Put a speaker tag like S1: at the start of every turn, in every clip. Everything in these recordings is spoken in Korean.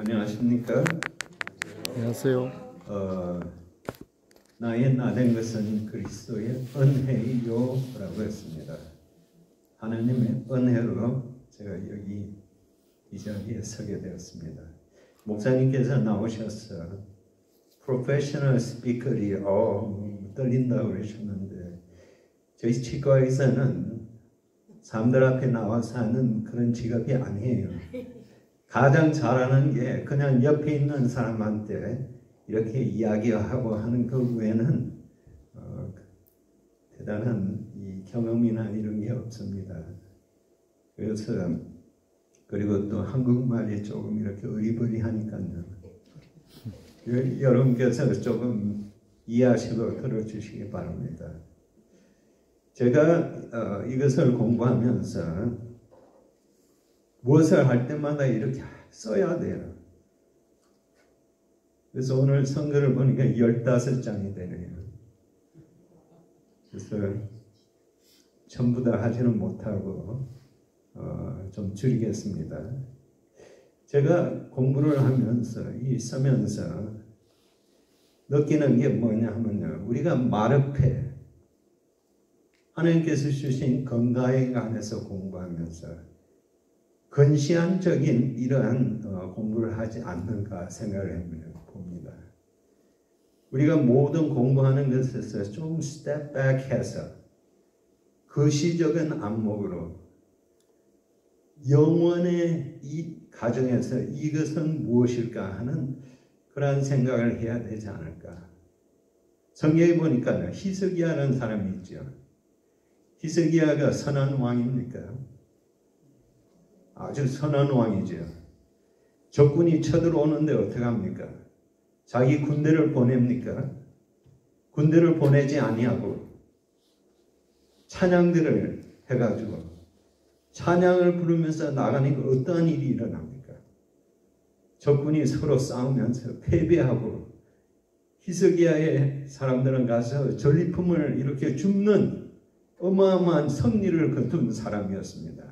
S1: 안녕하십니까?
S2: 안녕하세요.
S1: 나의 나된 것은 그리스도의 은혜요라고 했습니다. 하나님의 은혜로 제가 여기 이 자리에 서게 되었습니다. 목사님께서 나오셔서 프로페셔널 스피커리 떨린다고 그러셨는데 저희 치과 의사는 사람들 앞에 나와서 하는 그런 직업이 아니에요. 가장 잘하는 게 그냥 옆에 있는 사람한테 이렇게 이야기하고 하는 그 외에는 대단한 이 경험이나 이런 게 없습니다. 그래서 그리고 또 한국말이 조금 이렇게 어리버리하니까요. 여러분께서 조금 이해하시고 들어주시기 바랍니다. 제가 이것을 공부하면서 무엇을 할 때마다 이렇게 써야 돼요. 그래서 오늘 선거를 보니까 15장이 되네요. 그래서 전부 다 하지는 못하고 좀 줄이겠습니다. 제가 공부를 하면서 쓰면서 느끼는 게 뭐냐 하면요. 우리가 마르페 하나님께서 주신 건강에 관해서 공부하면서 근시안적인 이러한 공부를 하지 않는가 생각을 해봅니다. 우리가 모든 공부하는 것에서 좀 스텝 백해서 거시적인 안목으로 영원의 이 가정에서 이것은 무엇일까 하는 그러한 생각을 해야 되지 않을까. 성경에 보니까 히스기야라는 사람이 있죠. 히스기야가 선한 왕입니까? 아주 선한 왕이죠. 적군이 쳐들어오는데 어떻게 합니까? 자기 군대를 보냅니까? 군대를 보내지 아니하고 찬양들을 해가지고 찬양을 부르면서 나가니까 어떠한 일이 일어납니까? 적군이 서로 싸우면서 패배하고 히스기야의 사람들은 가서 전리품을 이렇게 줍는 어마어마한 승리를 거둔 사람이었습니다.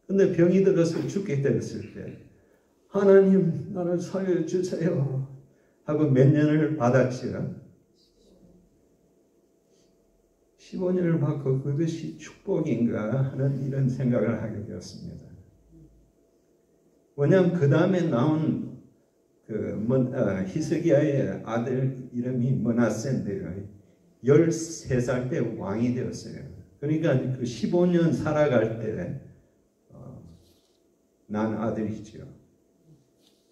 S1: 근데 병이 들어서 죽게 되었을 때 하나님 나를 살려주세요 하고 몇 년을 받았지요. 15년을 받고 그것이 축복인가 하는 이런 생각을 하게 되었습니다. 왜냐하면 그 다음에 나온 히스기야의 아들 이름이 므낫세인데요. 13살 때 왕이 되었어요. 그러니까 그 15년 살아갈 때 난 아들이죠.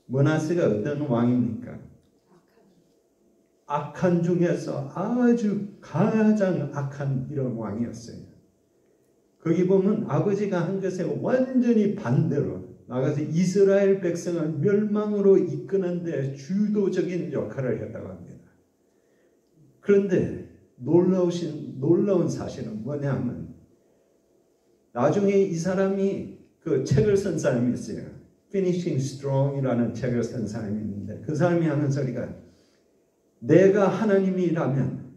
S1: 므낫세가 어떤 왕입니까? 악한 중에서 아주 가장 악한 이런 왕이었어요. 거기 보면 아버지가 한 것에 완전히 반대로 나가서 이스라엘 백성을 멸망으로 이끄는 데 주도적인 역할을 했다고 합니다. 그런데 놀라운 사실은 뭐냐면 나중에 이 사람이 그 책을 쓴 사람이 있어요. Finishing Strong이라는 책을 쓴 사람이 있는데 그 사람이 하는 소리가 내가 하나님이라면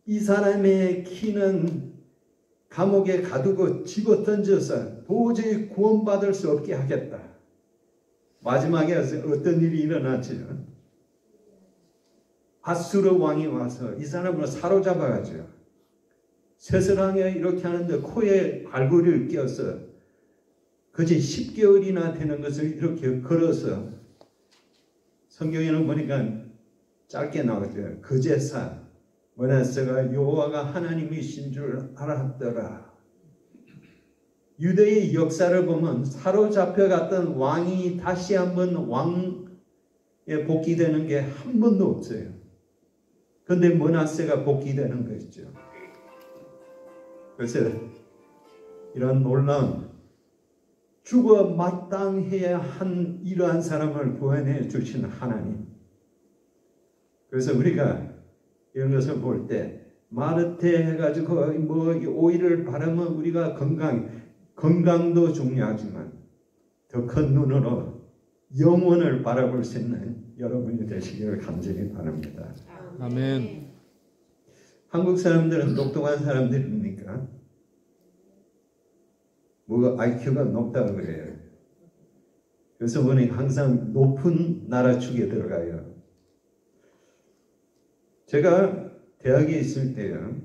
S1: 이 사람의 키는 감옥에 가두고 집어던져서 도저히 구원받을 수 없게 하겠다. 마지막에 어떤 일이 일어났죠? 아수르 왕이 와서 이 사람을 사로잡아가지고 쇠사랑에 이렇게 하는데 코에 갈고리를 껴서 그지 10개월이나 되는 것을 이렇게 걸어서 성경에는 보니까 짧게 나오죠. 그제사 므낫세가 여호와가 하나님이신 줄 알았더라. 유대의 역사를 보면 사로잡혀갔던 왕이 다시 한번 왕에 복귀되는 게 한 번도 없어요. 그런데 므낫세가 복귀되는 것이죠. 그래서 이런 놀라운 죽어 마땅해야 한 이러한 사람을 구원해 주신 하나님. 그래서 우리가 이런 것을 볼 때 마르테 해가지고 뭐 오일을 바르면 우리가 건강도 중요하지만 더 큰 눈으로 영혼을 바라볼 수 있는 여러분이 되시기를 간절히 바랍니다.
S2: 아멘.
S1: 한국 사람들은 똑똑한 사람들입니까? 뭐가 IQ가 높다고 그래요. 그래서 보니 항상 높은 나라 축에 들어가요. 제가 대학에 있을 때요,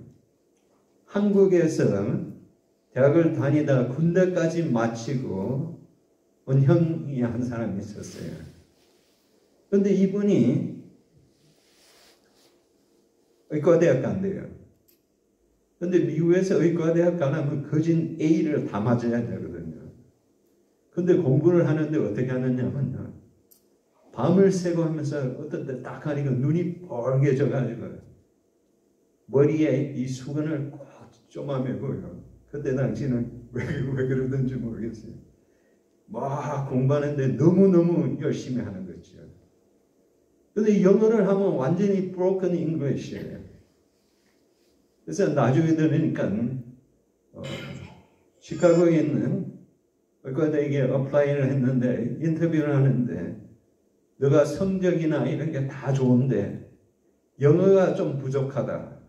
S1: 한국에서 대학을 다니다 군대까지 마치고 온 형이 한 사람이 있었어요. 그런데 이분이 의과대학 간대요. 그런데 미국에서 의과대학 가려면 거진 A를 다 맞아야 되거든요. 근데 공부를 하는데 어떻게 하느냐면요, 밤을 새고 하면서 어떤 때 딱 하니까 눈이 벌게져가지고 머리에 이 수건을 꼭 쪼매고요. 그때 당시는 왜 그러던지 모르겠어요. 막 공부하는데 너무너무 열심히 하는 거죠. 그런데 영어를 하면 완전히 broken English예요. 그래서 나중에 들으니까 시카고에 있는 의과대학에 어플라이를 했는데 인터뷰를 하는데, 너가 성적이나 이런 게 다 좋은데 영어가 좀 부족하다.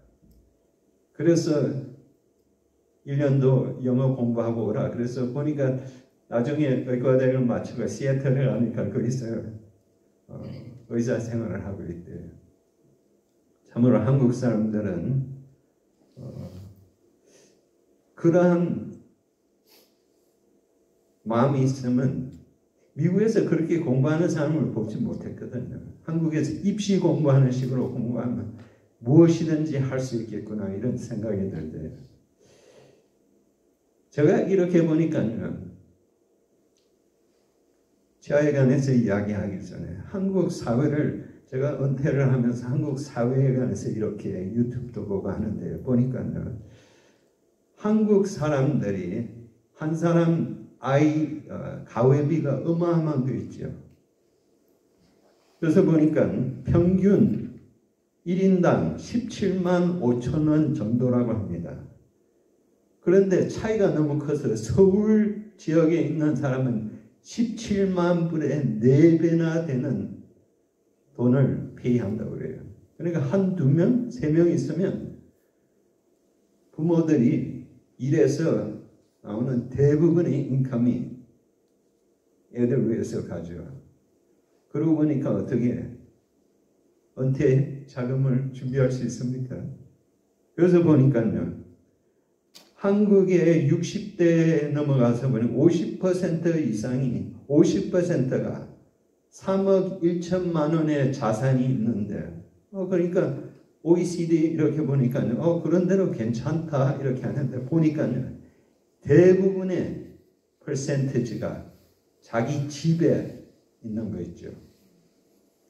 S1: 그래서 1년도 영어 공부하고 오라. 그래서 보니까 나중에 의과대학을 마치고 시애틀에 가니까 거기서 의사 생활을 하고 있대요. 참으로 한국 사람들은 그러한 마음이 있으면 미국에서 그렇게 공부하는 사람을 보지 못했거든요. 한국에서 입시 공부하는 식으로 공부하면 무엇이든지 할 수 있겠구나 이런 생각이 들대요. 제가 이렇게 보니까요, 치아에 관해서 이야기하기 전에 한국 사회를, 제가 은퇴를 하면서 한국 사회에 관해서 이렇게 유튜브도 보고 하는데 보니까요, 한국 사람들이 한 사람 가회비가 어마어마한 게 있죠. 그래서 보니까 평균 1인당 17만 5천 원 정도라고 합니다. 그런데 차이가 너무 커서 서울 지역에 있는 사람은 17만 불의 4배나 되는 돈을 페이한다고 그래요. 그러니까 한두 명, 3명 있으면 부모들이 일해서 나오는 대부분의 인컴이 애들 위해서 가죠. 그러고 보니까 어떻게 은퇴 자금을 준비할 수 있습니까? 그래서 보니까요, 한국의 60대에 넘어가서 보니 50% 이상이, 50%가 3억 1천만 원의 자산이 있는데, 그러니까 OECD 이렇게 보니까요, 그런 대로 괜찮다 이렇게 하는데 보니까요, 대부분의 퍼센티지가 자기 집에 있는 거 있죠.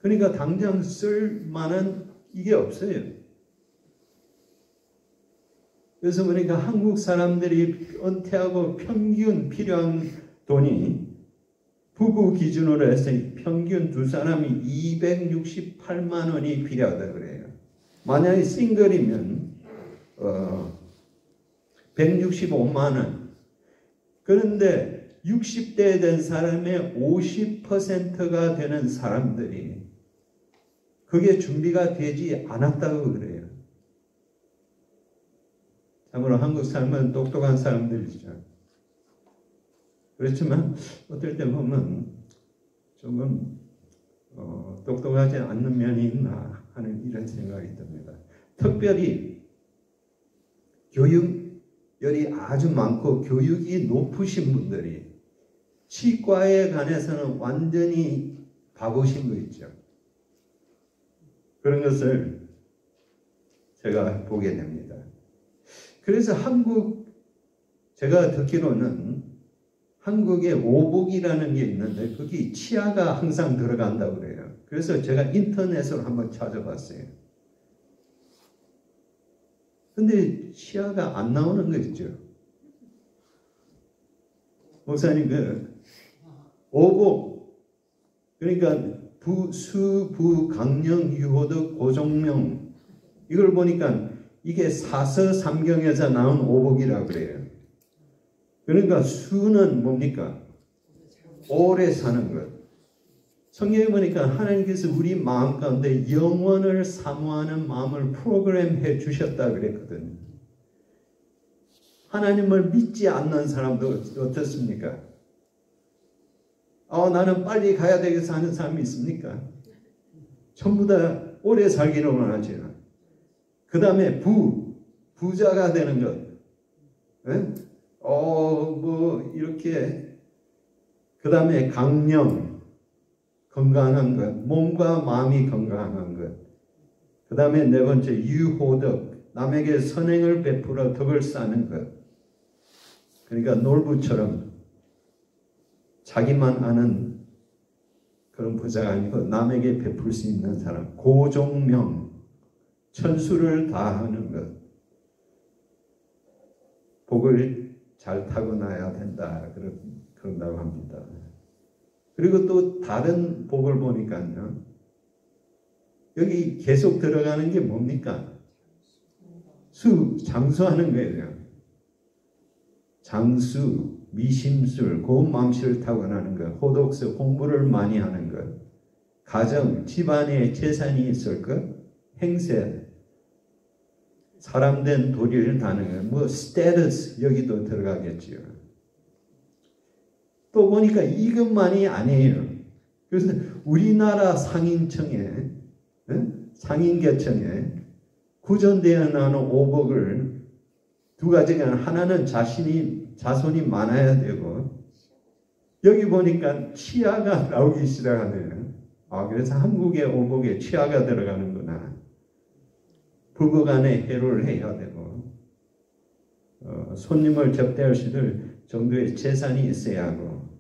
S1: 그러니까 당장 쓸 만한 이게 없어요. 그래서 보니까 한국 사람들이 은퇴하고 평균 필요한 돈이 부부 기준으로 해서 평균 두 사람이 268만 원이 필요하다 그래요. 만약에 싱글이면 165만 원. 그런데 60대 된 사람의 50%가 되는 사람들이 그게 준비가 되지 않았다고 그래요. 참으로 한국 사람은 똑똑한 사람들이죠. 그렇지만 어떨 때 보면 조금 똑똑하지 않는 면이 있나 하는 이런 생각이 듭니다. 특별히 교육열이 아주 많고 교육이 높으신 분들이 치과에 관해서는 완전히 바보신 거 있죠. 그런 것을 제가 보게 됩니다. 그래서 제가 듣기로는 한국에 오복이라는 게 있는데 거기 치아가 항상 들어간다고 그래요. 그래서 제가 인터넷으로 한번 찾아봤어요. 근데 치아가 안 나오는 거 있죠. 목사님, 오복, 그러니까 수, 강령, 유호덕, 고종명, 이걸 보니까 이게 사서삼경에서 나온 오복이라고 그래요. 그러니까 수는 뭡니까? 오래 사는 것. 성경에 보니까 하나님께서 우리 마음 가운데 영원을 사모하는 마음을 프로그램해 주셨다 그랬거든요. 하나님을 믿지 않는 사람도 어떻습니까? 나는 빨리 가야 되겠어 하는 사람이 있습니까? 전부 다 오래 살기를 원하죠. 그 다음에 부자가 되는 것. 예? 이렇게. 그 다음에 강령, 건강한 것. 몸과 마음이 건강한 것. 그 다음에 네 번째, 유호덕. 남에게 선행을 베풀어 덕을 쌓는 것. 그러니까 놀부처럼 자기만 아는 그런 부자가 아니고 남에게 베풀 수 있는 사람. 고종명, 천수를 다하는 것. 복을 잘 타고나야 된다. 그런다고 합니다. 그리고 또 다른 복을 보니까요. 여기 계속 들어가는 게 뭡니까? 장수하는 거예요. 장수, 미심술, 고운 맘씨를 타고나는 것, 호독서, 공부를 많이 하는 것, 가정, 집안에 재산이 있을 것, 행세, 사람된 도리를 다는 것, 스테이터스 여기도 들어가겠지요. 또 보니까 이것만이 아니에요. 그래서 우리나라 상인청에, 상인계청에 구전되어 나오는 오복을 두 가지가 하나는 자손이 많아야 되고 여기 보니까 치아가 나오기 시작하네요. 그래서 한국의 오복에 치아가 들어가는구나. 부부간에 해로를 해야 되고 손님을 접대할 수 있을 정도의 재산이 있어야 하고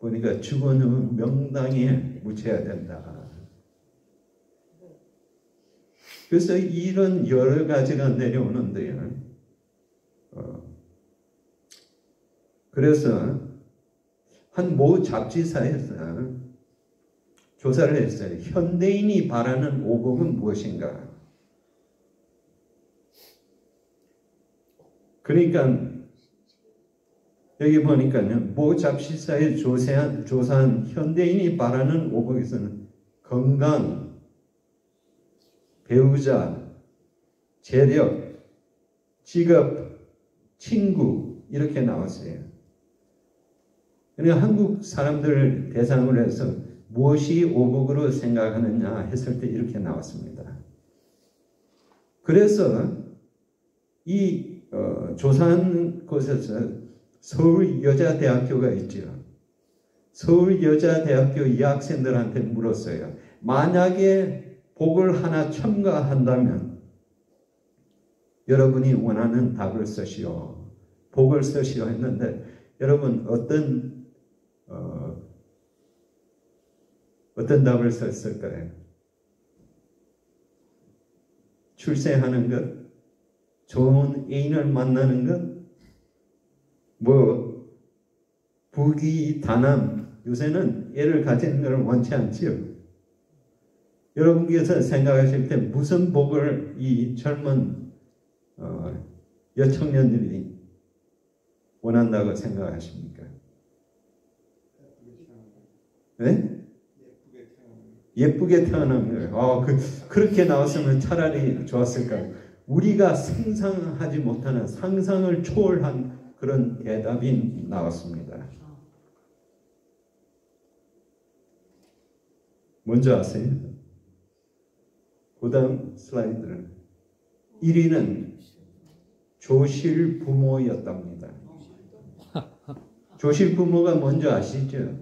S1: 보니까 죽은 후 명당에 묻혀야 된다. 그래서 이런 여러 가지가 내려오는데요. 그래서 한 모 잡지사에서 조사를 했어요. 현대인이 바라는 오복은 무엇인가? 그러니까 여기 보니까요. 모 잡지사에 조사한 현대인이 바라는 오복에서는 건강, 배우자, 재력, 직업, 친구 이렇게 나왔어요. 그러니까 한국 사람들을 대상으로 해서 무엇이 오복으로 생각하느냐 했을 때 이렇게 나왔습니다. 그래서 이 조사한 곳에서 서울여자대학교가 있죠. 서울여자대학교 여학생들한테 물었어요. 만약에 복을 하나 첨가한다면 여러분이 원하는 답을 쓰시오. 복을 쓰시오 했는데 여러분 어떤 답을 썼을까요? 출세하는 것, 좋은 애인을 만나는 것, 부귀단함, 요새는 애를 가지는 걸 원치 않지요. 여러분께서 생각하실 때 무슨 복을 이 젊은 여청년들이 원한다고 생각하십니까? 네? 예쁘게 태어난 거예요. 그렇게 나왔으면 차라리 좋았을까요? 우리가 상상하지 못하는 상상을 초월한 그런 대답이 나왔습니다. 뭔지 아세요? 그 다음 슬라이드는 1위는 조실 부모였답니다. 조실 부모가 뭔지 아시죠?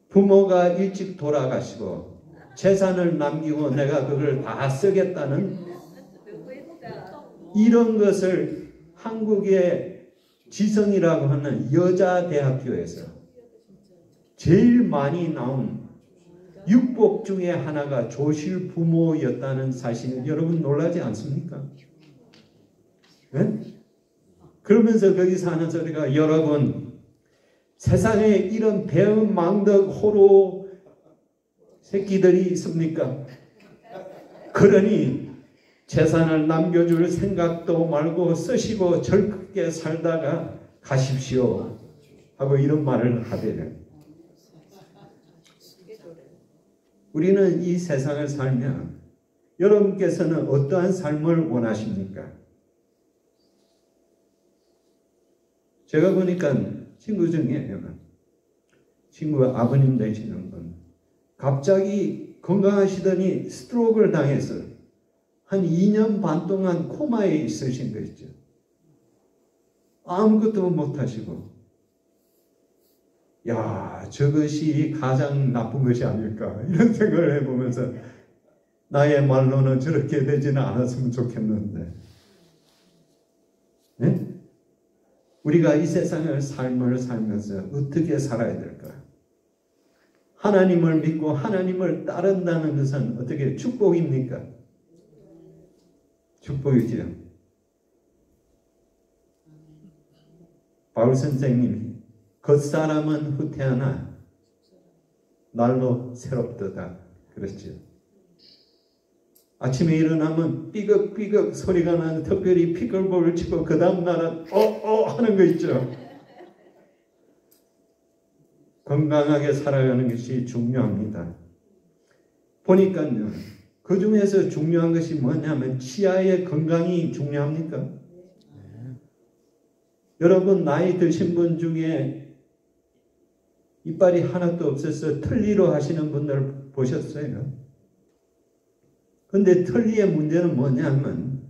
S1: 부모가 일찍 돌아가시고 재산을 남기고 내가 그걸 다 쓰겠다는 이런 것을 한국의 지성이라고 하는 여자대학교에서 제일 많이 나온 육복 중에 하나가 조실 부모였다는 사실을 여러분 놀라지 않습니까? 네? 그러면서 거기서 하는 소리가 여러분 세상에 이런 배은망덕 호로 새끼들이 있습니까? 그러니 재산을 남겨줄 생각도 말고 쓰시고 즐겁게 살다가 가십시오 하고 이런 말을 하대요. 우리는 이 세상을 살면 여러분께서는 어떠한 삶을 원하십니까? 제가 보니까 친구 중에 친구 아버님 되시는 분 갑자기 건강하시더니 스트로크를 당해서 한 2년 반 동안 코마에 있으신 거 있죠. 아무것도 못하시고 야 저것이 가장 나쁜 것이 아닐까 이런 생각을 해보면서 나의 말로는 저렇게 되지는 않았으면 좋겠는데 네? 우리가 이 세상의 삶을 살면서 어떻게 살아야 될까? 하나님을 믿고 하나님을 따른다는 것은 어떻게 축복입니까? 축복이죠. 바울 선생님이 겉사람은 후퇴하나 날로 새롭도다 그랬죠. 아침에 일어나면 삐걱삐걱 소리가 나는 특별히 피클볼을 치고 그 다음 날은 하는 거 있죠. 건강하게 살아가는 것이 중요합니다. 보니까요. 그 중에서 중요한 것이 뭐냐면 치아의 건강이 중요합니까? 여러분 나이 드신 분 중에 이빨이 하나도 없어서 틀니로 하시는 분들 보셨어요? 근데 틀니의 문제는 뭐냐면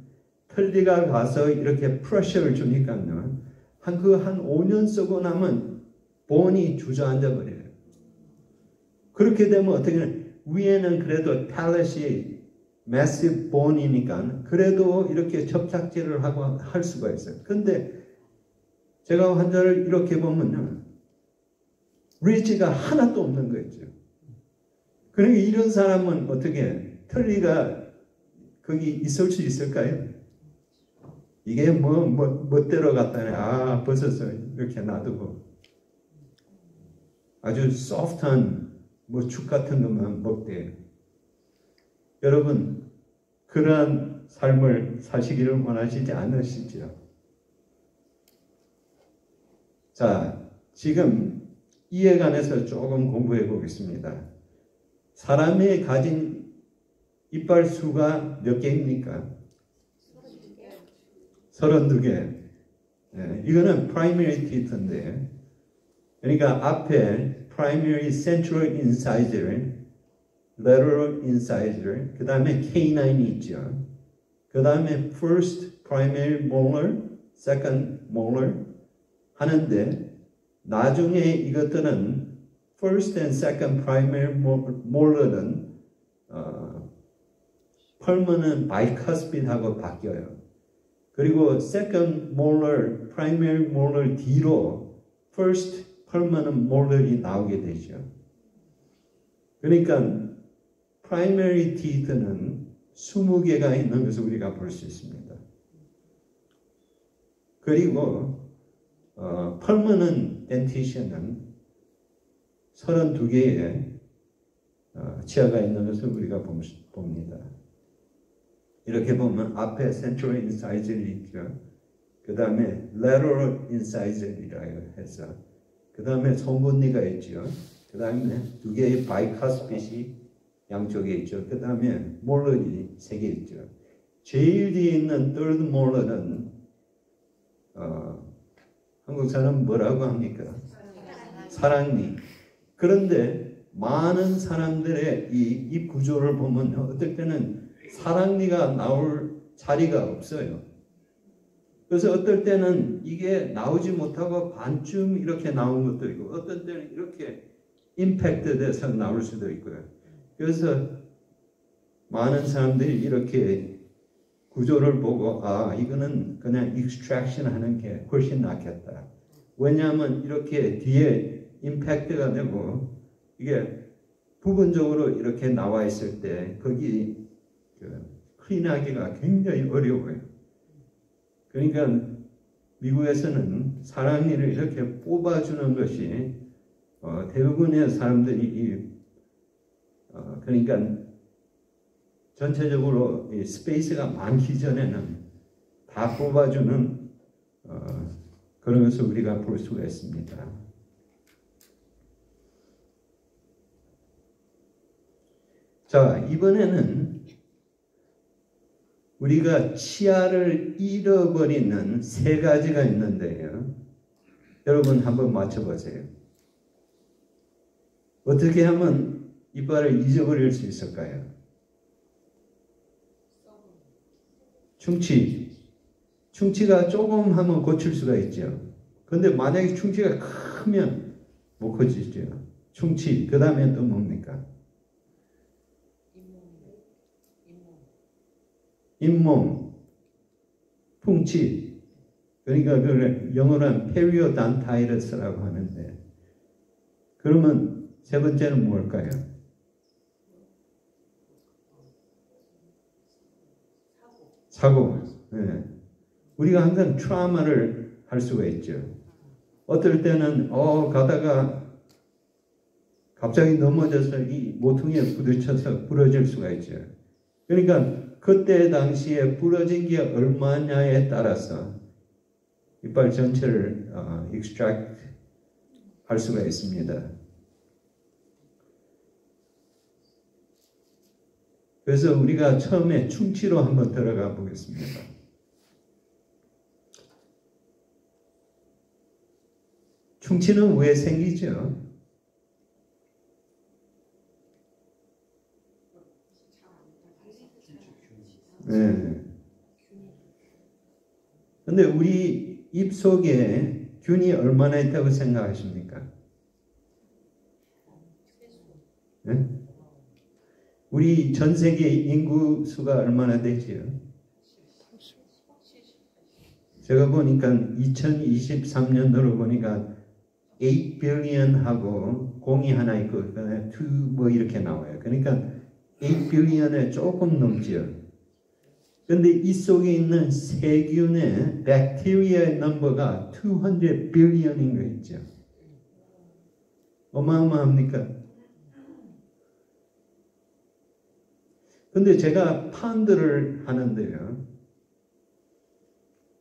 S1: 틀니가 가서 이렇게 프레셔를 주니까요. 한 5년 쓰고 나면 본이 주저앉아 버려요. 그렇게 되면 어떻게 위에는 그래도 팔렛이 매시브 본이니까 그래도 이렇게 접착제를 하고 할 수가 있어요. 근데 제가 환자를 이렇게 보면요. 리지가 하나도 없는 거죠. 그러니까 이런 사람은 어떻게 틀니가 거기 있을 수 있을까요? 이게 멋대로 갔다네. 벗어서 이렇게 놔두고 아주 소프트한 죽 같은 것만 먹대요. 여러분 그러한 삶을 사시기를 원하시지 않으시죠? 자, 지금 이에 관해서 조금 공부해 보겠습니다. 사람이 가진 이빨 수가 몇 개입니까? 32개. 네, 이거는 primary teeth인데, 그러니까 앞에 primary central incisor, lateral incisor, 그 다음에 canine이 있죠. 그 다음에 first primary molar, second molar 하는데, 나중에 이것들은 first and second primary molar은 permanent bicuspid하고 바뀌어요. 그리고 second molar, primary molar 뒤로 first permanent molar이 나오게 되죠. 그러니까 primary teeth는 20개가 있는 것을 우리가 볼 수 있습니다. 그리고 permanent dentition은 32개의 치아가 있는 것을 우리가 봅니다. 이렇게 보면 앞에 central incisor이 있죠. 그 다음에 lateral incisor이라고 해서 그 다음에 송곳니가 있죠. 그 다음에 2개의 bicuspid이 양쪽에 있죠. 그 다음에 몰러이 3개 있죠. 제일 뒤에 있는 third molar은 한국 사람 뭐라고 합니까? 사랑니. 그런데 많은 사람들의 이 입 구조를 보면 어떨 때는 사랑니가 나올 자리가 없어요. 그래서 어떨 때는 이게 나오지 못하고 반쯤 이렇게 나온 것도 있고 어떤 때는 이렇게 임팩트 돼서 나올 수도 있고요. 그래서 많은 사람들이 이렇게 구조를 보고 이거는 그냥 익스트랙션 하는 게 훨씬 낫겠다. 왜냐하면 이렇게 뒤에 임팩트가 되고 이게 부분적으로 이렇게 나와 있을 때 거기 클린하기가 굉장히 어려워요. 그러니까 미국에서는 사랑니를 이렇게 뽑아주는 것이 대부분의 사람들이 그러니까 전체적으로 이 스페이스가 많기 전에는 다 뽑아주는 그런 것을 우리가 볼 수가 있습니다. 자, 이번에는 우리가 치아를 잃어버리는 3가지가 있는데요. 여러분 한번 맞춰보세요. 어떻게 하면 이빨을 잊어버릴 수 있을까요? 충치가 조금 하면 고칠 수가 있죠. 근데 만약에 충치가 크면 못 고치죠. 충치, 그 다음에 또 뭡니까? 잇몸, 풍치. 그러니까 그걸 영어로는 페리오단타이러스라고 하는데, 그러면 세 번째는 뭘까요? 사고. 네. 우리가 항상 트라우마를 할 수가 있죠. 어떨 때는 가다가 갑자기 넘어져서 이 모퉁이에 부딪혀서 부러질 수가 있죠. 그러니까 그때 당시에 부러진 게 얼마냐에 따라서 이빨 전체를 extract 할 수가 있습니다. 그래서 우리가 처음에 충치로 한번 들어가 보겠습니다. 충치는 왜 생기죠? 네. 근데 우리 입 속에 균이 얼마나 있다고 생각하십니까? 네? 우리 전 세계 인구 수가 얼마나 되지요? 제가 보니까 2023년도로 보니까 8 billion 하고 공이 하나 있고 2 뭐 이렇게 나와요. 그러니까 8 billion에 조금 넘지요. 근데 이 속에 있는 세균의 박테리아의 넘버가 200 billion인 거 있죠. 어마어마합니까? 근데 제가 파운드를 하는데요.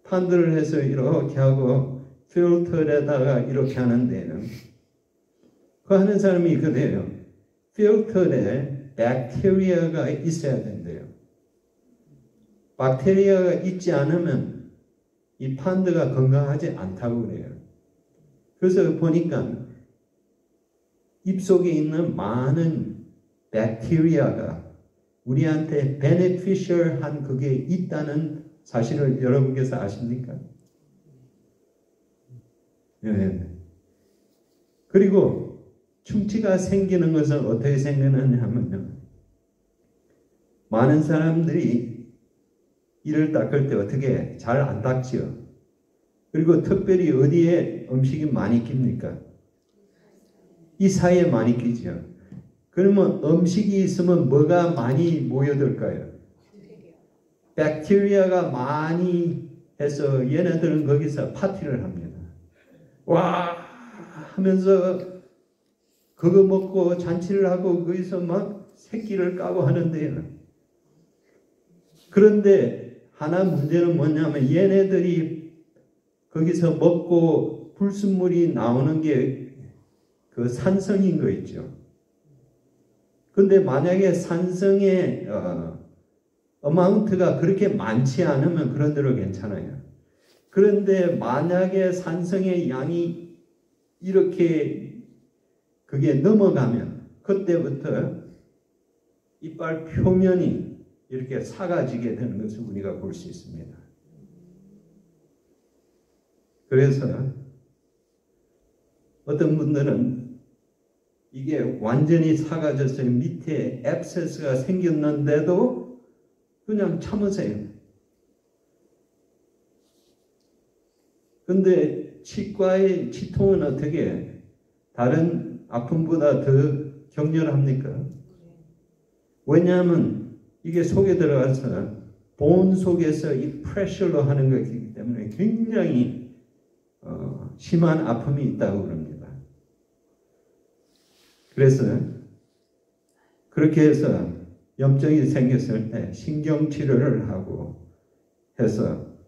S1: 파운드를 해서 이렇게 하고 필터에다가 이렇게 하는데요. 그 하는 사람이 그래요. 필터에 박테리아가 있어야 된대요. 박테리아가 있지 않으면 이 파운드가 건강하지 않다고 그래요. 그래서 보니까 입속에 있는 많은 박테리아가 우리한테 beneficial한 그게 있다는 사실을 여러분께서 아십니까? 네. 그리고 충치가 생기는 것은 어떻게 생기느냐 하면요. 많은 사람들이 이를 닦을 때 어떻게 잘 안 닦지요. 그리고 특별히 어디에 음식이 많이 낍니까? 이 사이에 많이 끼죠. 그러면 음식이 있으면 뭐가 많이 모여들까요? 박테리아가 많이 해서 얘네들은 거기서 파티를 합니다. 와 하면서 그거 먹고 잔치를 하고 거기서 막 새끼를 까고 하는데요. 그런데 하나 문제는 뭐냐면 얘네들이 거기서 먹고 불순물이 나오는 게 그 산성인 거 있죠. 근데 만약에 산성의 어마운트가 그렇게 많지 않으면 그런 대로 괜찮아요. 그런데 만약에 산성의 양이 이렇게 그게 넘어가면 그때부터 이빨 표면이 이렇게 사가지게 되는 것을 우리가 볼 수 있습니다. 그래서 어떤 분들은 이게 완전히 사가져서 밑에 앱세스가 생겼는데도 그냥 참으세요. 근데 치과의 치통은 어떻게 다른 아픔보다 더 격렬합니까? 왜냐하면 이게 속에 들어가서 본 속에서 이 프레셔로 하는 것이기 때문에 굉장히 심한 아픔이 있다고 그럽니다. 그래서 그렇게 해서 염증이 생겼을 때 신경치료를 하고 해서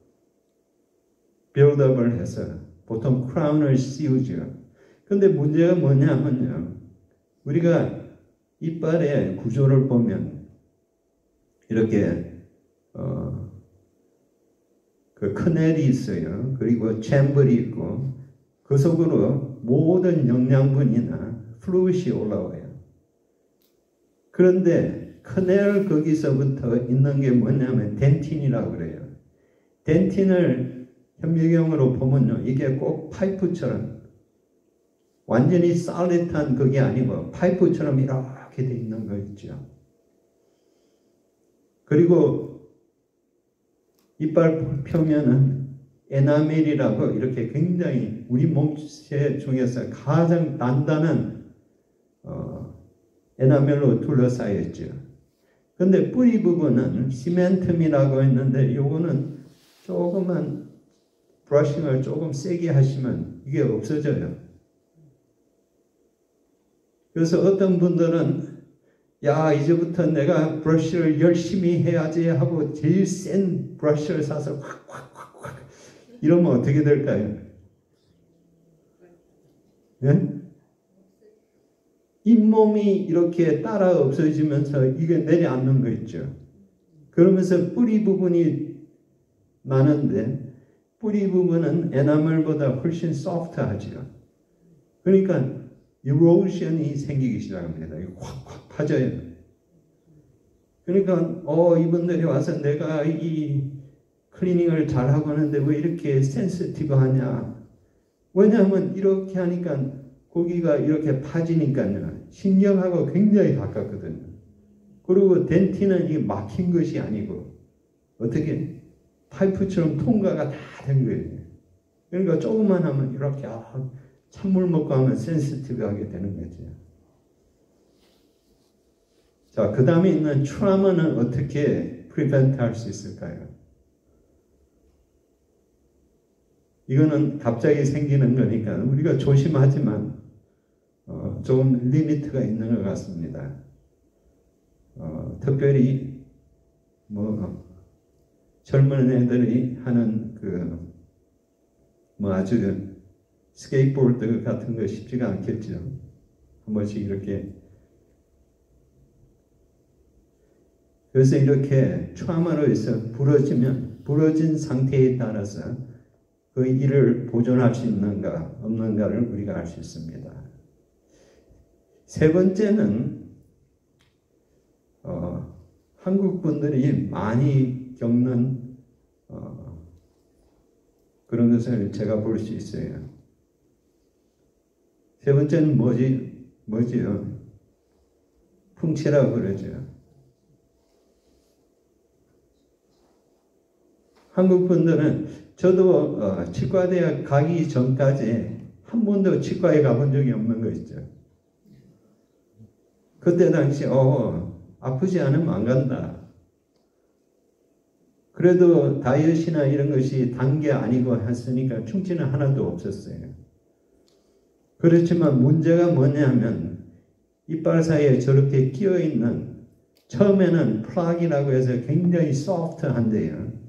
S1: 빌드업을 해서 보통 크라운을 씌우죠. 근데 문제가 뭐냐면요. 우리가 이빨의 구조를 보면 이렇게 그 커넬이 있어요. 그리고 챔버리 있고 그 속으로 모든 영양분이나 플루이드가 올라와요. 그런데 커넬 거기서부터 있는 게 뭐냐면 덴틴이라고 그래요. 덴틴을 현미경으로 보면요, 이게 꼭 파이프처럼 완전히 솔릿한 그게 아니고 파이프처럼 이렇게 돼 있는 거 있죠. 그리고 이빨 표면은 에나멜이라고 이렇게 굉장히 우리 몸체 중에서 가장 단단한 에나멜로 둘러싸여 있죠. 근데 뿌리 부분은 시멘텀이라고 했는데 요거는 조금만 브러싱을 조금 세게 하시면 이게 없어져요. 그래서 어떤 분들은 야, 이제부터 내가 브러쉬를 열심히 해야지 하고 제일 센 브러쉬를 사서 확 이러면 어떻게 될까요? 예? 잇몸이 이렇게 따라 없어지면서 이게 내려앉는 거 있죠. 그러면서 뿌리 부분이 나는데 뿌리 부분은 에나멜보다 훨씬 소프트하죠. 그러니까 이로션이 생기기 시작합니다. 확 파져요. 그러니까 이분들이 와서 내가 이 클리닝을 잘하고 하는데 왜 이렇게 센시티브하냐. 왜냐하면 이렇게 하니까 고기가 이렇게 파지니까요. 신경하고 굉장히 가깝거든요. 그리고 덴틴은 이 막힌 것이 아니고 어떻게 파이프처럼 통과가 다 된 거예요. 그러니까 조금만 하면 이렇게 찬물 먹고 하면 센시티브하게 되는 거죠. 자, 그 다음에 있는 트라우마는 어떻게 프리벤트 할 수 있을까요? 이거는 갑자기 생기는 거니까 우리가 조심하지만 조금 리미트가 있는 것 같습니다. 특별히 젊은 애들이 하는 아주 스케이트보드 같은 거 쉽지가 않겠죠. 한 번씩 이렇게. 그래서 이렇게 트라우마로 해서 부러진 상태에 따라서 그 일을 보존할 수 있는가 없는가를 우리가 알 수 있습니다. 세 번째는 한국 분들이 많이 겪는 그런 것을 제가 볼 수 있어요. 세 번째는 뭐지요? 풍치라고 그러죠. 한국 분들은 저도 치과대학 가기 전까지 한 번도 치과에 가본 적이 없는 거 있죠. 그때 당시 아프지 않으면 안 간다. 그래도 다이어트나 이런 것이 단 게 아니고 했으니까 충치는 하나도 없었어요. 그렇지만 문제가 뭐냐면 이빨 사이에 저렇게 끼어있는 처음에는 플락이라고 해서 굉장히 소프트한데요.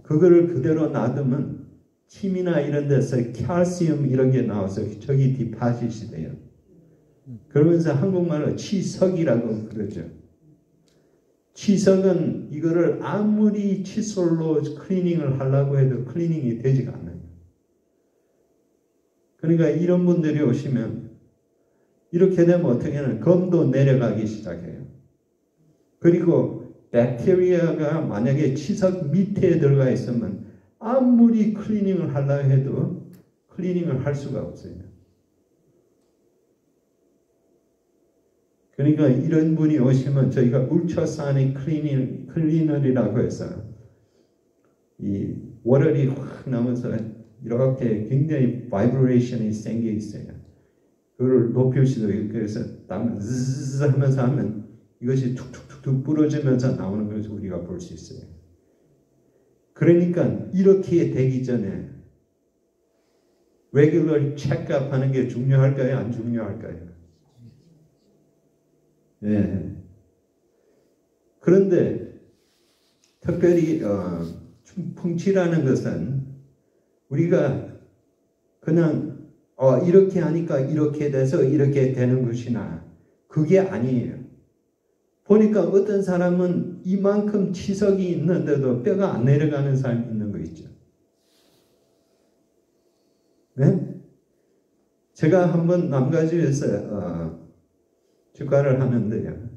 S1: 그거를 그대로 놔두면 침이나 이런 데서 칼슘 이런 게 나와서 저기 디파짓이 돼요. 그러면서 한국말로 치석이라고 그러죠. 치석은 이거를 아무리 칫솔로 클리닝을 하려고 해도 클리닝이 되지가 않아요. 그러니까 이런 분들이 오시면 이렇게 되면 어떻게 하냐면 검도 내려가기 시작해요. 그리고 박테리아가 만약에 치석 밑에 들어가 있으면 아무리 클리닝을 하려고 해도 클리닝을 할 수가 없어요. 그러니까 이런 분이 오시면 저희가 울트라소닉 클리너리라고 해서 이 월혈이 확 나면서 이렇게 굉장히 바이브레이션이 생겨 있어요. 그걸 높일 수도 있고 그래서 땀을 즈즈 하면서 하면 이것이 툭툭툭툭 부러지면서 나오는 것을 우리가 볼 수 있어요. 그러니까 이렇게 되기 전에 레귤러 체크업 하는 게 중요할까요? 안 중요할까요? 예. 그런데 특별히 풍치라는 것은 우리가 그냥 이렇게 하니까 이렇게 돼서 이렇게 되는 것이나 그게 아니에요. 보니까 어떤 사람은 이만큼 치석이 있는데도 뼈가 안 내려가는 사람이 있는 거 있죠. 네? 제가 한번 남가주에서 치과를 하는데요.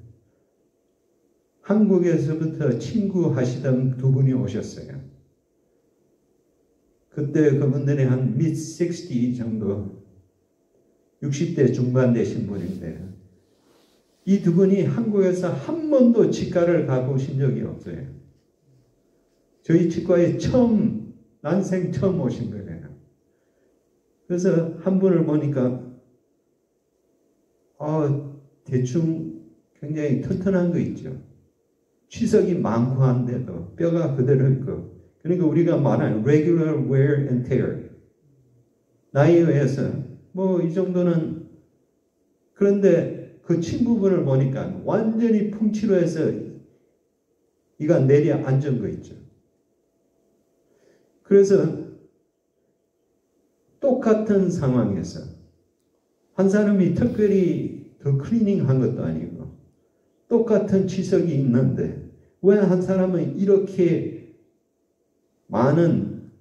S1: 한국에서부터 친구 하시던 두 분이 오셨어요. 그때 그분들이 한 mid-60 정도, 60대 중반 되신 분인데 이 두 분이 한국에서 한 번도 치과를 가보신 적이 없어요. 저희 치과에 난생 처음 오신 거예요. 그래서 한 분을 보니까 대충 굉장히 튼튼한 거 있죠. 치석이 많고 한데도 뼈가 그대로 있고, 그러니까 우리가 말하는 regular wear and tear, 나이에 의해서 뭐 이 정도는. 그런데 그 친구분을 보니까 완전히 풍치로 해서 이가 내려앉은 거 있죠. 그래서 똑같은 상황에서 한 사람이 특별히 더 클리닝한 것도 아니고 똑같은 치석이 있는데 왜 한 사람은 이렇게 많은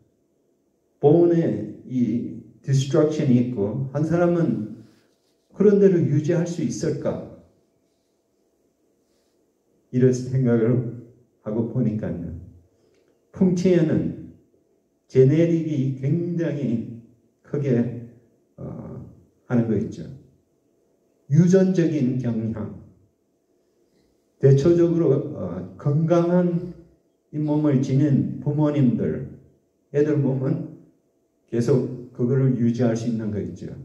S1: 본의 이 디스트럭션이 있고 한 사람은 그런 대로 유지할 수 있을까? 이런 생각을 하고 보니까요. 풍치에는 제네릭이 굉장히 크게 하는 거 있죠. 유전적인 경향. 대초적으로 건강한 잇몸을 지닌 부모님들, 애들 보면 계속 그거를 유지할 수 있는 거 있죠.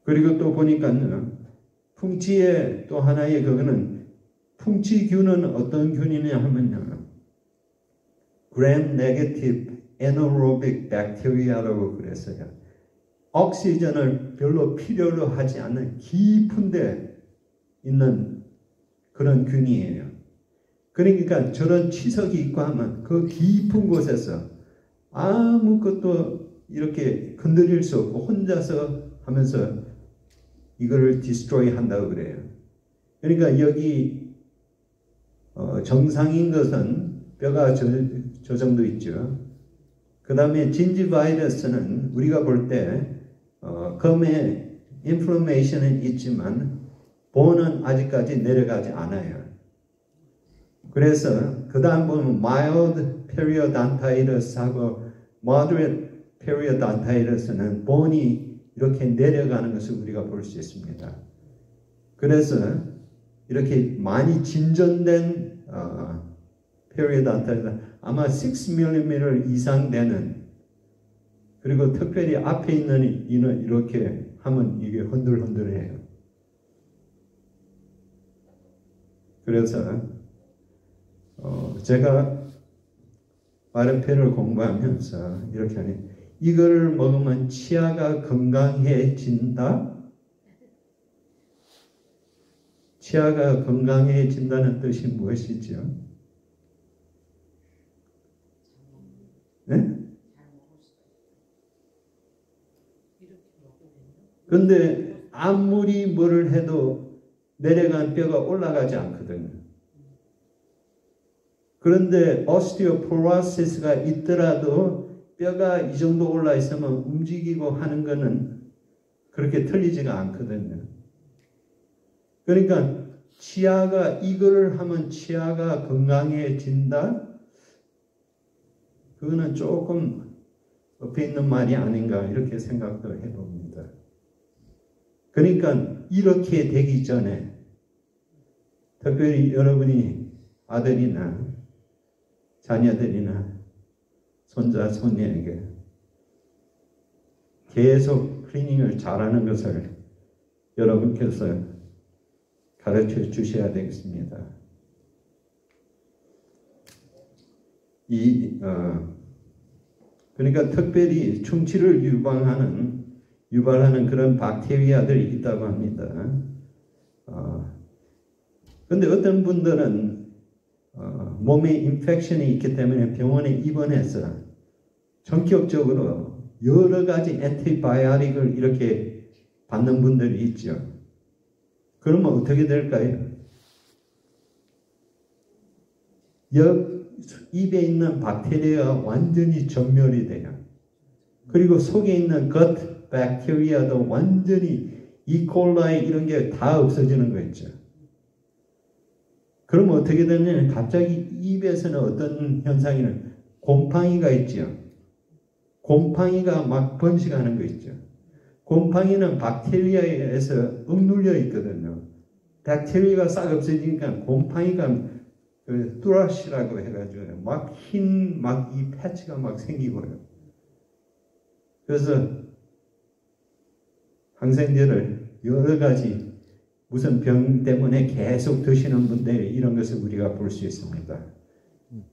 S1: 그리고 또 보니까는 풍치의 또 하나의 그거는 풍치균은 어떤 균이냐 하면요. gram negative anaerobic bacteria라고 그랬어요. 옥시전을 별로 필요로 하지 않는 깊은 데 있는 그런 균이에요. 그러니까 저런 치석이 있고 하면 그 깊은 곳에서 아무것도 이렇게 건드릴 수 없고 혼자서 하면서 이거를 디스트로이 한다고 그래요. 그러니까 여기 정상인 것은 뼈가 저 정도 있죠. 그 다음에 진지바이러스는 우리가 볼 때 검에 인플레이션은 있지만 본은 아직까지 내려가지 않아요. 그래서 그 다음 보면 mild periodontitis하고 moderate periodontitis는 본이 이렇게 내려가는 것을 우리가 볼 수 있습니다. 그래서 이렇게 많이 진전된 periodontitis 아마 6mm 이상 되는, 그리고 특별히 앞에 있는 이는 이렇게 하면 이게 흔들흔들해요. 그래서 제가 마르페를 공부하면서 이렇게 하니 이거를 먹으면 치아가 건강해진다? 치아가 건강해진다는 뜻이 무엇이죠? 네? 근데 아무리 뭐를 해도 내려간 뼈가 올라가지 않거든요. 그런데 오스티오포로시스가 있더라도 뼈가 이 정도 올라 있으면 움직이고 하는 거는 그렇게 틀리지가 않거든요. 그러니까 치아가 이거를 하면 치아가 건강해진다? 그거는 조금 옆에 있는 말이 아닌가 이렇게 생각도 해봅니다. 그러니까 이렇게 되기 전에 특별히 여러분이 아들이나 자녀들이나 손자, 손녀에게 계속 클리닝을 잘하는 것을 여러분께서 가르쳐 주셔야 되겠습니다. 그러니까 특별히 충치를 유발하는 그런 박테리아들이 있다고 합니다. 그런데 어떤 분들은 몸에 인펙션이 있기 때문에 병원에 입원해서 전격적으로 여러 가지 엔티바이오틱을 이렇게 받는 분들이 있죠. 그러면 어떻게 될까요? 옆 입에 있는 박테리아가 완전히 전멸이 돼요. 그리고 속에 있는 gut 박테리아도 완전히 이콜라이 이런 게 다 없어지는 거 있죠. 그럼 어떻게 되냐면 갑자기 입에서는 어떤 현상이는 곰팡이가 있죠. 곰팡이가 막 번식하는 거 있죠. 곰팡이는 박테리아에서 억눌려 있거든요. 박테리아가 싹 없어지니까 곰팡이가 뚜라시라고 해가지고 막 흰 막 이 패치가 막 생기고요. 그래서 항생제를 여러 가지 무슨 병 때문에 계속 드시는 분들이 이런 것을 우리가 볼 수 있습니다.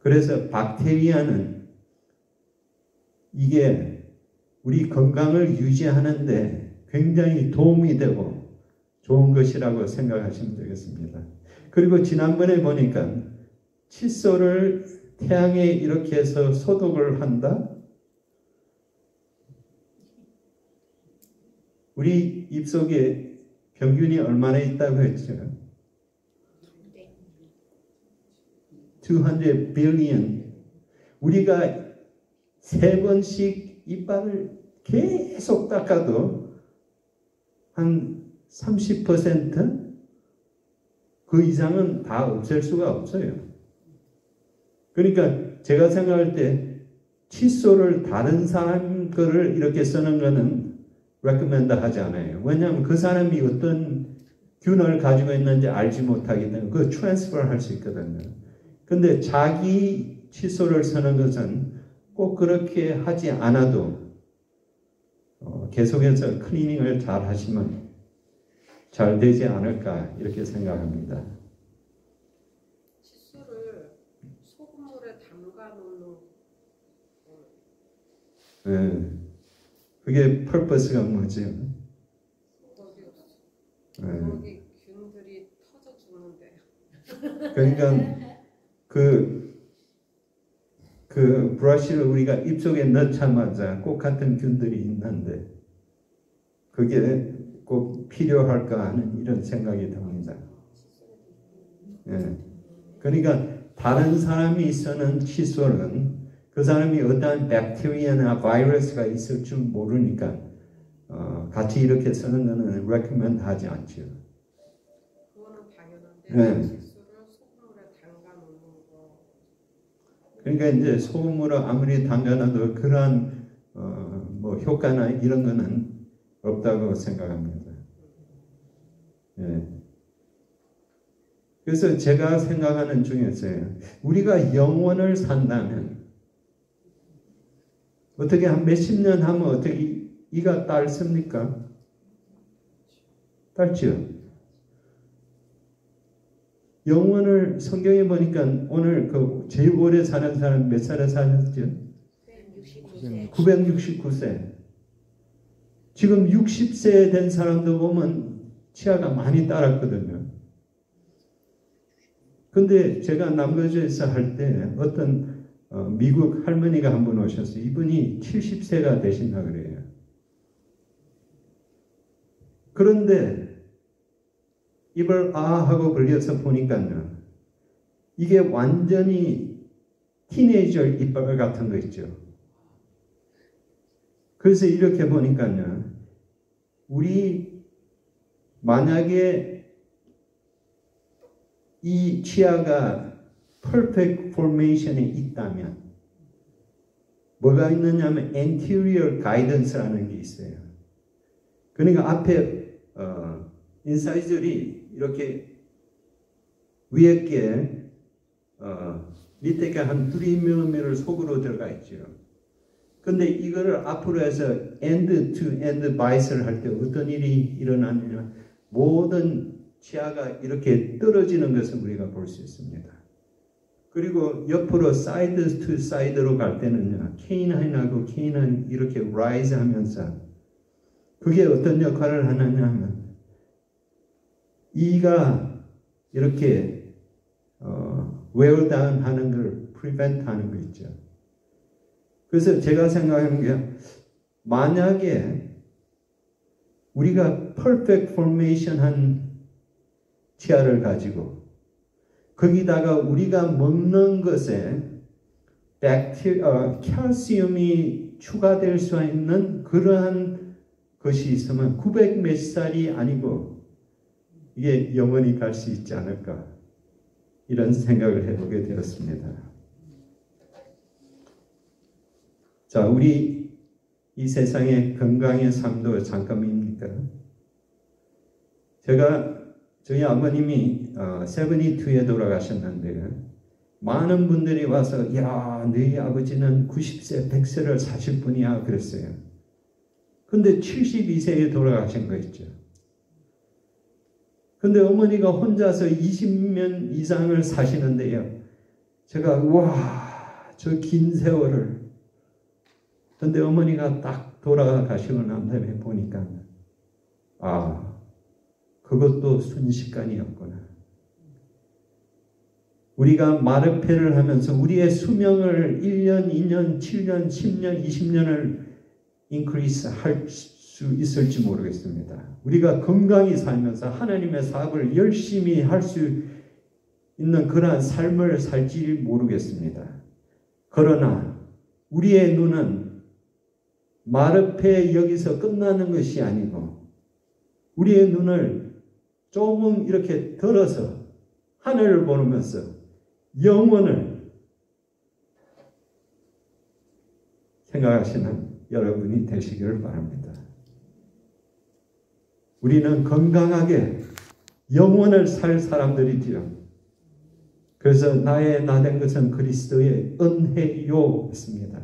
S1: 그래서 박테리아는 이게 우리 건강을 유지하는데 굉장히 도움이 되고 좋은 것이라고 생각하시면 되겠습니다. 그리고 지난번에 보니까 칫솔을 태양에 이렇게 해서 소독을 한다? 우리 입속에 병균이 얼마나 있다고 했죠? 200 billion. 우리가 3번씩 이빨을 계속 닦아도 한 30% 그 이상은 다 없앨 수가 없어요. 그러니까 제가 생각할 때 칫솔을 다른 사람 거를 이렇게 쓰는 거는 recommend 하지 않아요. 왜냐하면 그 사람이 어떤 균을 가지고 있는지 알지 못하기 때문에 그 트랜스퍼를 할 수 있거든요. 근데 자기 칫솔을 쓰는 것은 꼭 그렇게 하지 않아도 계속해서 클리닝을 잘 하시면 잘 되지 않을까 이렇게 생각합니다.
S3: 칫솔을 소금물에 담가 놓는
S1: 네. 그게 purpose가 뭐죠?
S3: 거기 균들이 터져 죽는데.
S1: 그러니까 그 브러쉬를 우리가 입속에 넣자마자 꼭 같은 균들이 있는데 그게 꼭 필요할까 하는 이런 생각이 듭니다. 예. 그러니까 다른 사람이 쓰는 칫솔은 그 사람이 어떤 박테리아나 바이러스가 있을 줄 모르니까 같이 이렇게 쓰는 거는 recommend 하지 않죠.
S3: 그거는 당연한데
S1: 네.
S3: 칫솔을 소금물에 담가 놓는 거.
S1: 그러니까 이제 소금으로 아무리 담가놔도 그러한 뭐 효과나 이런 거는 없다고 생각합니다. 예. 그래서 제가 생각하는 중에서요. 우리가 영원을 산다면 어떻게 한 몇십 년 하면 어떻게 이가 닳습니까? 닳죠. 영원을 성경에 보니까 오늘 그 제일 오래 사는 사람 몇 살에 사셨죠? 969세. 지금 60세 된 사람도 보면 치아가 많이 따랐거든요. 근데 제가 남거주에서 할 때 어떤 미국 할머니가 한 분 오셨어요. 이분이 70세가 되신다 그래요. 그런데 입을 아 하고 벌려서 보니까요. 이게 완전히 티네이저 이빨 같은 거 있죠. 그래서 이렇게 보니까요. 우리 만약에 이 치아가 perfect formation에 있다면 뭐가 있느냐면 anterior guidance라는 게 있어요. 그러니까 앞에 인사이저리 이렇게 위에 게 밑에 게 한 3mm 속으로 들어가 있죠. 근데 이거를 앞으로 해서 end to end bice를 할 때 어떤 일이 일어나느냐 모든 치아가 이렇게 떨어지는 것을 우리가 볼 수 있습니다. 그리고 옆으로 side to side로 갈 때는요. 케이나인하고 케이나인 이렇게 rise 하면서 그게 어떤 역할을 하느냐 하면 이가 이렇게 wear down 하는 걸 prevent 하는 거 있죠. 그래서 제가 생각하는 게 만약에 우리가 perfect formation 한 치아를 가지고 거기다가 우리가 먹는 것에 칼슘이 추가될 수 있는 그러한 것이 있으면 900 몇 살이 아니고 이게 영원히 갈 수 있지 않을까 이런 생각을 해보게 되었습니다. 자, 우리 이 세상의 건강의 삶도 잠깐입니까? 저희 아버님이 72에 돌아가셨는데 많은 분들이 와서 야, 너희 아버지는 90세, 100세를 사실 분이야 그랬어요. 근데 72세에 돌아가신 거 있죠. 근데 어머니가 혼자서 20년 이상을 사시는데요. 제가 와, 저 긴 세월을. 근데 어머니가 딱 돌아가시고 난 다음에 보니까 아, 그것도 순식간이었구나. 우리가 마르페를 하면서 우리의 수명을 1년, 2년, 7년, 10년, 20년을 인크리스 할 수 있을지 모르겠습니다. 우리가 건강히 살면서 하나님의 사업을 열심히 할 수 있는 그러한 삶을 살지 모르겠습니다. 그러나 우리의 눈은 마르페 여기서 끝나는 것이 아니고 우리의 눈을 조금 이렇게 들어서 하늘을 보면서 영원을 생각하시는 여러분이 되시기를 바랍니다. 우리는 건강하게 영원을 살 사람들이지요. 그래서 나의 나된 것은 그리스도의 은혜요 했습니다.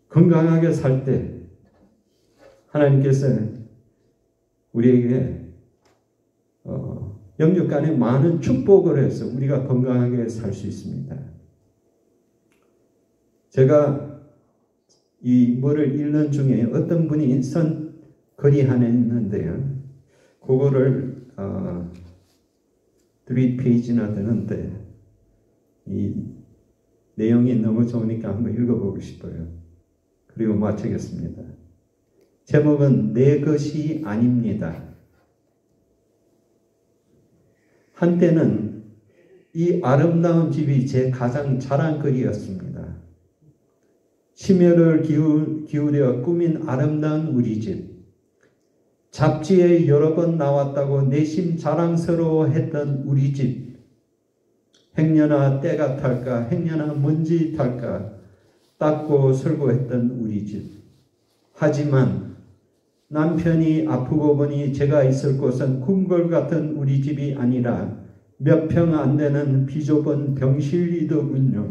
S1: 건강하게 살 때 하나님께서 우리에게 영육 간에 많은 축복을 해서 우리가 건강하게 살 수 있습니다. 제가 이 뭐를 읽는 중에 어떤 분이 선 글이 하나 있는데요. 그거를 3페이지나 되는데 이 내용이 너무 좋으니까 한번 읽어보고 싶어요. 그리고 마치겠습니다. 제목은 내 것이 아닙니다. 한때는 이 아름다운 집이 제 가장 자랑거리였습니다. 심혈을 기울여 꾸민 아름다운 우리 집. 잡지에 여러 번 나왔다고 내심 자랑스러워했던 우리 집. 행여나 때가 탈까, 행여나 먼지 탈까 닦고 설거했던 우리 집. 하지만 남편이 아프고 보니 제가 있을 곳은 궁궐 같은 우리 집이 아니라 몇 평 안 되는 비좁은 병실이더군요.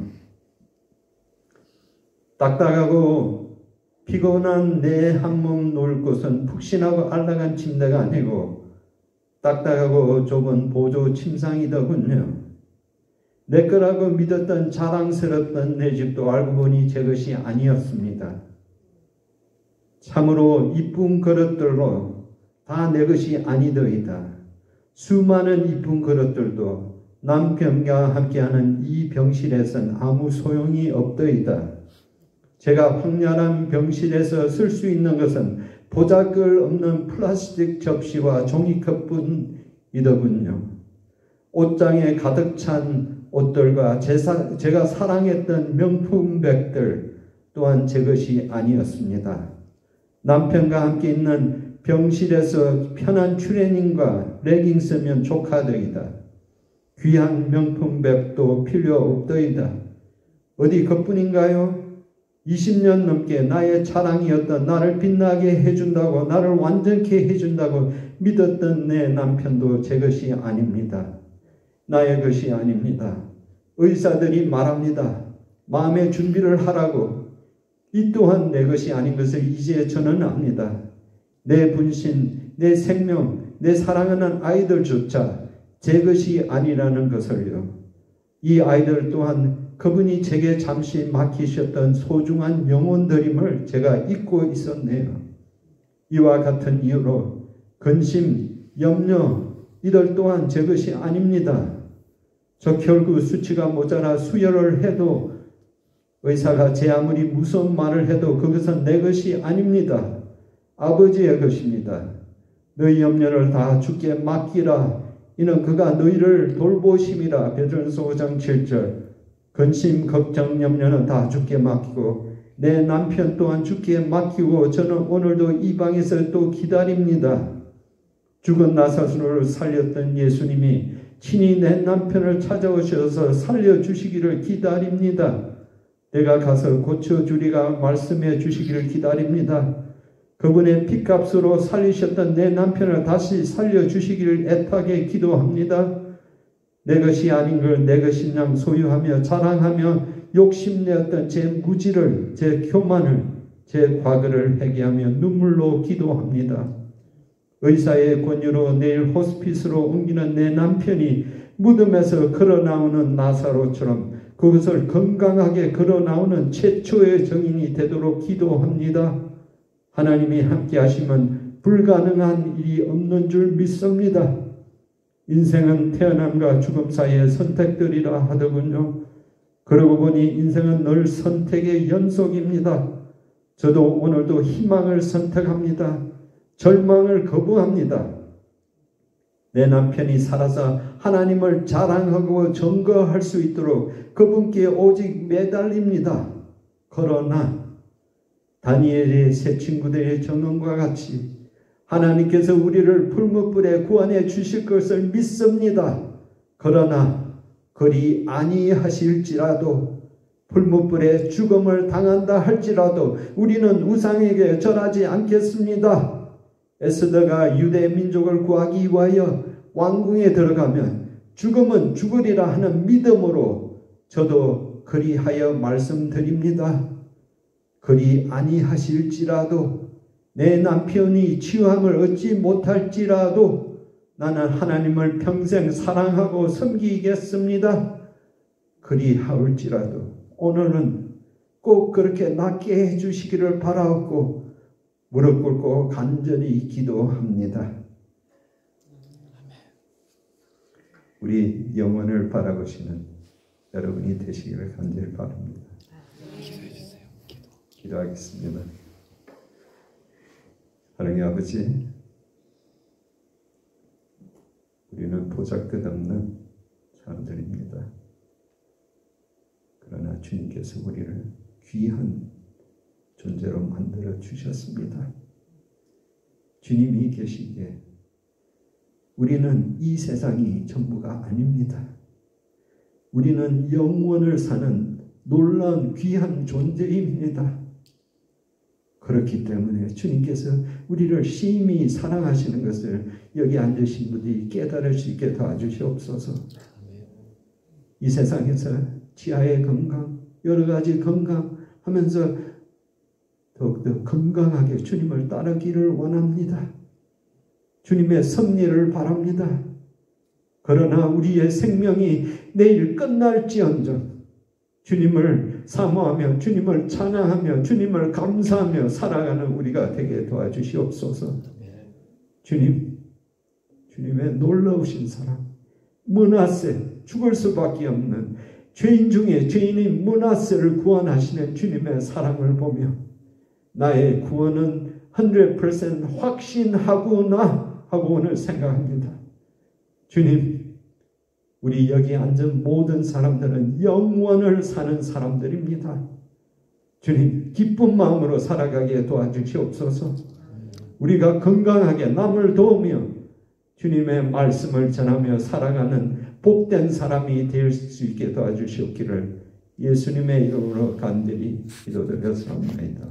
S1: 딱딱하고 피곤한 내 한몸 놓을 곳은 푹신하고 안락한 침대가 아니고 딱딱하고 좁은 보조 침상이더군요. 내 거라고 믿었던 자랑스럽던 내 집도 알고 보니 제 것이 아니었습니다. 참으로 이쁜 그릇들로 다 내 것이 아니더이다. 수많은 이쁜 그릇들도 남편과 함께하는 이 병실에선 아무 소용이 없더이다. 제가 황량한 병실에서 쓸 수 있는 것은 보잘것없는 플라스틱 접시와 종이컵뿐이더군요. 옷장에 가득 찬 옷들과 제가 사랑했던 명품백들 또한 제 것이 아니었습니다. 남편과 함께 있는 병실에서 편한 트레이닝과 레깅스면 조카더이다. 귀한 명품백도 필요 없더이다. 어디 그뿐인가요? 20년 넘게 나의 자랑이었던 나를 빛나게 해준다고 나를 완전케 해준다고 믿었던 내 남편도 제 것이 아닙니다. 나의 것이 아닙니다. 의사들이 말합니다. 마음의 준비를 하라고. 이 또한 내 것이 아닌 것을 이제 저는 압니다. 내 분신, 내 생명, 내 사랑하는 아이들조차 제 것이 아니라는 것을요. 이 아이들 또한 그분이 제게 잠시 맡기셨던 소중한 영혼들임을 제가 잊고 있었네요. 이와 같은 이유로 근심, 염려, 이들 또한 제 것이 아닙니다. 저 결국 수치가 모자라 수혈을 해도 의사가 제 아무리 무서운 말을 해도 그것은 내 것이 아닙니다. 아버지의 것입니다. 너희 염려를 다 주께 맡기라. 이는 그가 너희를 돌보심이라. 베드로전서 5장 7절. 근심, 걱정, 염려는 다 주께 맡기고 내 남편 또한 주께 맡기고 저는 오늘도 이 방에서 또 기다립니다. 죽은 나사로를 살렸던 예수님이 친히 내 남편을 찾아오셔서 살려주시기를 기다립니다. 내가 가서 고쳐주리가 말씀해 주시기를 기다립니다. 그분의 핏값으로 살리셨던 내 남편을 다시 살려주시기를 애타게 기도합니다. 내 것이 아닌 걸 내 것인 양 소유하며 자랑하며 욕심내었던 제 무지를, 제 교만을, 제 과거를 회개하며 눈물로 기도합니다. 의사의 권유로 내일 호스피스로 옮기는 내 남편이 무덤에서 걸어나오는 나사로처럼 그것을 건강하게 걸어나오는 최초의 증인이 되도록 기도합니다. 하나님이 함께 하시면 불가능한 일이 없는 줄 믿습니다. 인생은 태어남과 죽음 사이의 선택들이라 하더군요. 그러고 보니 인생은 늘 선택의 연속입니다. 저도 오늘도 희망을 선택합니다. 절망을 거부합니다. 내 남편이 살아서 하나님을 자랑하고 증거할 수 있도록 그분께 오직 매달립니다. 그러나 다니엘의 세 친구들의 증언과 같이 하나님께서 우리를 풀무불에 구원해 주실 것을 믿습니다. 그러나 그리 아니하실지라도 풀무불에 죽음을 당한다 할지라도 우리는 우상에게 절하지 않겠습니다. 에스더가 유대 민족을 구하기 위하여 왕궁에 들어가면 죽음은 죽으리라 하는 믿음으로 저도 그리하여 말씀드립니다. 그리 아니하실지라도 내 남편이 치유함을 얻지 못할지라도 나는 하나님을 평생 사랑하고 섬기겠습니다. 그리하올지라도 오늘은 꼭 그렇게 낫게 해주시기를 바라옵고 무릎 꿇고 간절히 기도합니다. 우리 영혼을 바라보시는 여러분이 되시기를 간절히 바랍니다. 기도하겠습니다. 하나님 아버지, 우리는 보잘것없는 사람들입니다. 그러나 주님께서 우리를 귀한 존재로 만들어 주셨습니다. 주님이 계시기에 우리는 이 세상이 전부가 아닙니다. 우리는 영원을 사는 놀라운 귀한 존재입니다. 그렇기 때문에 주님께서 우리를 심히 사랑하시는 것을 여기 앉으신 분들이 깨달을 수 있게 도와주시옵소서. 이 세상에서 치아의 건강, 여러 가지 건강하면서 더욱더 건강하게 주님을 따르기를 원합니다. 주님의 섭리를 바랍니다. 그러나 우리의 생명이 내일 끝날지언정 주님을 사모하며 주님을 찬양하며 주님을 감사하며 살아가는 우리가 되게 도와주시옵소서. 주님, 주님의 놀라우신 사랑, 므낫세, 죽을 수밖에 없는 죄인 중에 죄인인 므낫세를 구원하시는 주님의 사랑을 보며 나의 구원은 100% 확신하구나 하고 오늘 생각합니다. 주님, 우리 여기 앉은 모든 사람들은 영원을 사는 사람들입니다. 주님, 기쁜 마음으로 살아가게 도와주시옵소서. 우리가 건강하게 남을 도우며 주님의 말씀을 전하며 살아가는 복된 사람이 될 수 있게 도와주시옵기를 예수님의 이름으로 간절히 기도드렸사옵나이다.